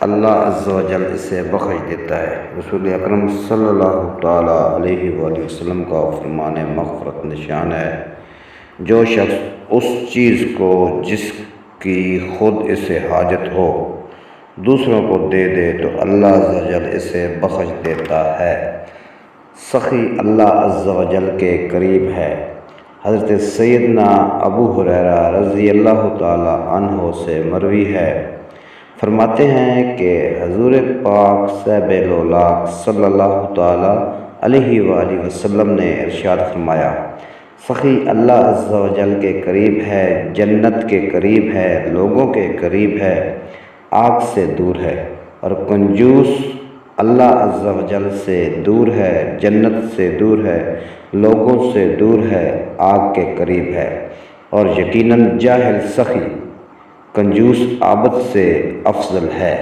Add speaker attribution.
Speaker 1: اللہ عز و جل اسے بخش دیتا ہے۔ رسول اکرم صلی اللہ تعالیٰ علیہ وآلہ وسلم کا فرمان مغفرت نشان ہے، جو شخص اس چیز کو جس کی خود اسے حاجت ہو دوسروں کو دے دے تو اللہ عز و جل اسے بخش دیتا ہے۔ سخی اللہ عز و جل کے قریب ہے۔ حضرت سیدنا ابو ہریرہ رضی اللہ تعالی عنہ سے مروی ہے، فرماتے ہیں کہ حضور پاک صاحب لولاک صلی اللہ تعالی علیہ وآلہ وسلم نے ارشاد فرمایا، سخی اللہ عز و جل کے قریب ہے، جنت کے قریب ہے، لوگوں کے قریب ہے، آگ سے دور ہے، اور کنجوس اللہ عز و جل سے دور ہے، جنت سے دور ہے، لوگوں سے دور ہے، آگ کے قریب ہے، اور یقیناً جاہل سخی کنجوس عابد سے افضل ہے۔